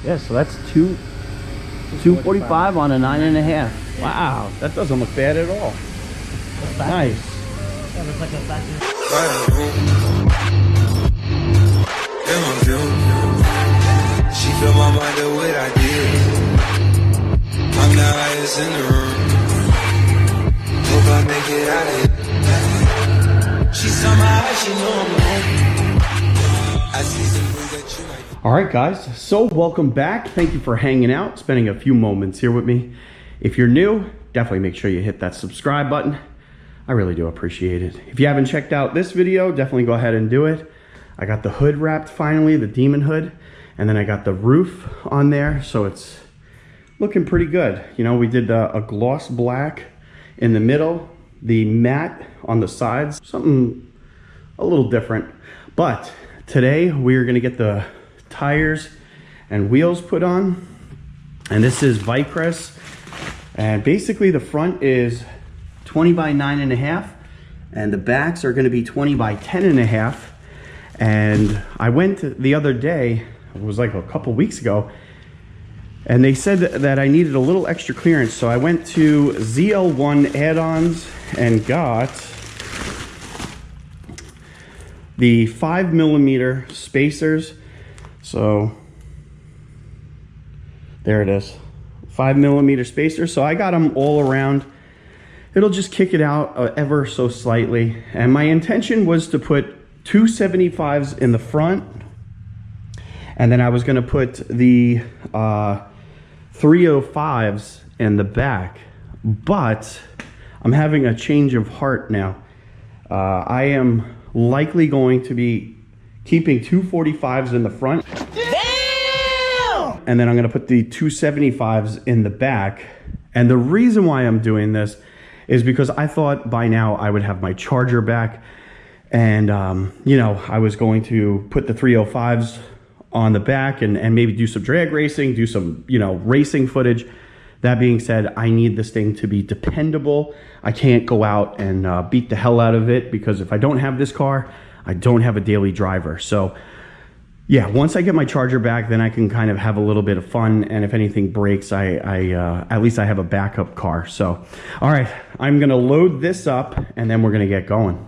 Yeah, so that's 245 on a 9.5. Wow, that doesn't look bad at all. Nice. Yeah, looks like a factory. She fill my mind up with ideas. I'm the highest in the room. Hope I make it out of here. She somehow she know I'm home. I see some things that you like. All right, guys, so welcome back. Thank you for hanging out, spending a few moments here with me. If you're new, definitely make sure you hit that subscribe button. I really do appreciate it. If you haven't checked out this video, definitely go ahead and do it. I got the hood wrapped finally, the Demon hood, and then I got the roof on there, so it's looking pretty good. You know, we did a gloss black in the middle, the matte on the sides, something a little different. But today we're gonna get the tires and wheels put on, and this is Vicrest, and basically the front is 20 by 9.5, and the backs are gonna be 20 by 10.5. And I went the other day, it was like a couple weeks ago, and they said that I needed a little extra clearance, so I went to ZL1 add-ons and got the 5mm spacers. So there it is, 5mm spacer. So I got them all around. It'll just kick it out ever so slightly. And my intention was to put 275s in the front, and then I was gonna put the 305s in the back, but I'm having a change of heart now. I am likely going to be keeping 245s in the front. Damn! And then I'm gonna put the 275s in the back. And the reason why I'm doing this is because I thought by now I would have my Charger back, and you know, I was going to put the 305s on the back and maybe do some drag racing, do some, you know, racing footage. That being said, I need this thing to be dependable. I can't go out and beat the hell out of it, because if I don't have this car, I don't have a daily driver. So yeah, once I get my Charger back, then I can kind of have a little bit of fun, and if anything breaks, at least I have a backup car. So all right, I'm gonna load this up and then we're gonna get going.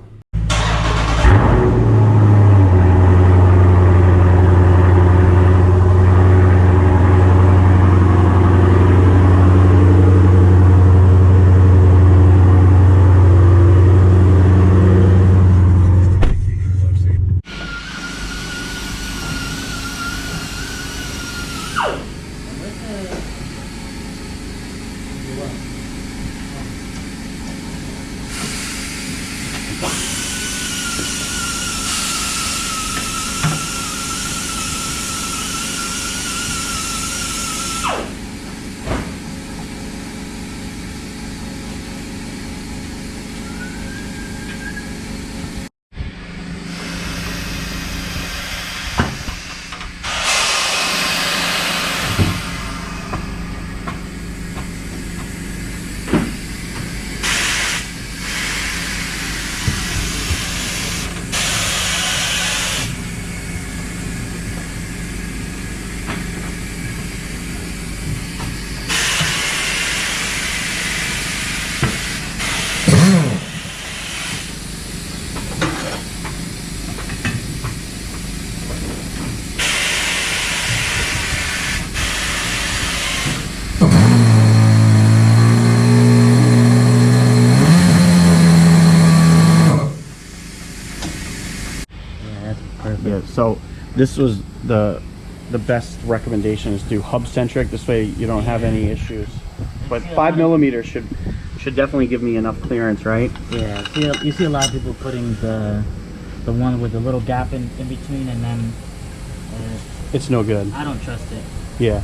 Yeah, so this was the best recommendation, is do hub centric. This way you don't have any issues. But 5mm should definitely give me enough clearance, right? Yeah, you see a lot of people putting the one with the little gap in between, and then it's no good. I don't trust it. Yeah.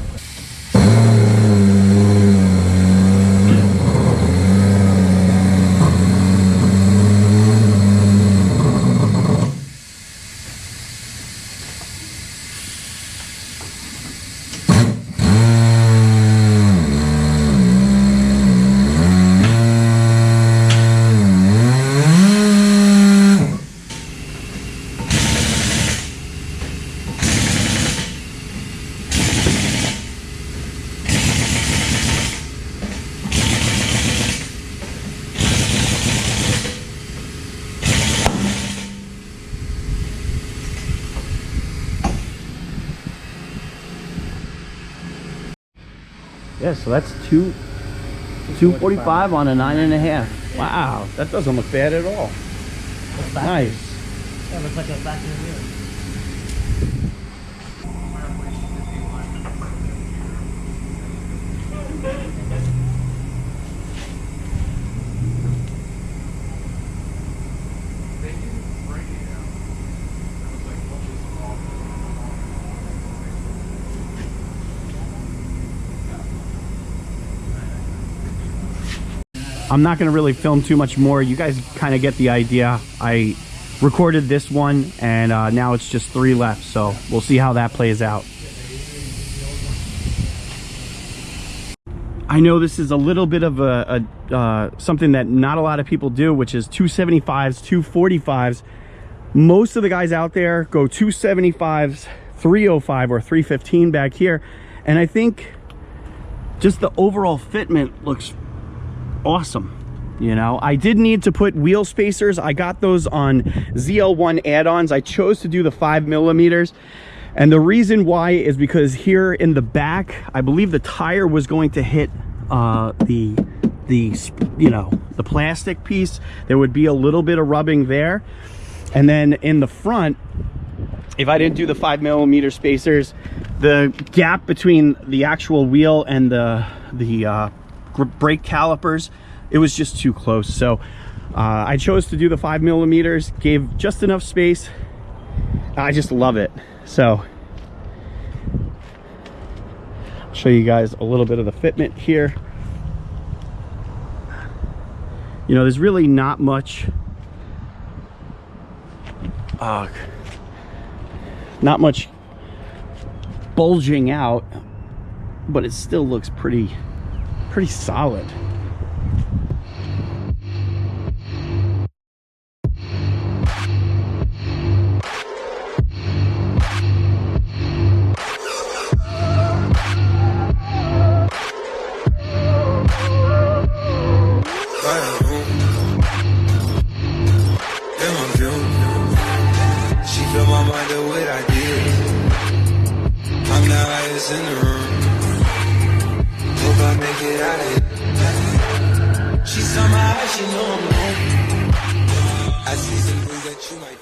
Yeah, so that's 245 on a 9.5. Wow, that doesn't look bad at all. Nice. Yeah, looks like a factory wheel. I'm not going to really film too much more. You guys kind of get the idea. I recorded this one, and now it's just 3 left, so we'll see how that plays out. I know this is a little bit of something that not a lot of people do, which is 275s, 245s. Most of the guys out there go 275s, 305 or 315 back here, and I think just the overall fitment looks awesome. You know, I did need to put wheel spacers. I got those on ZL1 add-ons. I chose to do the 5mm, and the reason why is because here in the back, I believe the tire was going to hit the plastic piece. There would be a little bit of rubbing there, and then in the front, if I didn't do the 5mm spacers, the gap between the actual wheel and the brake calipers, it was just too close. So I chose to do the 5mm, gave just enough space. I just love it. So I'll show you guys a little bit of the fitment here. You know, there's really not much bulging out, but it still looks pretty solid. She fill my mind up with ideas. I'm the highest in the room. Hope I make it out of here. She somehow, she know I'm home. I see some things that you might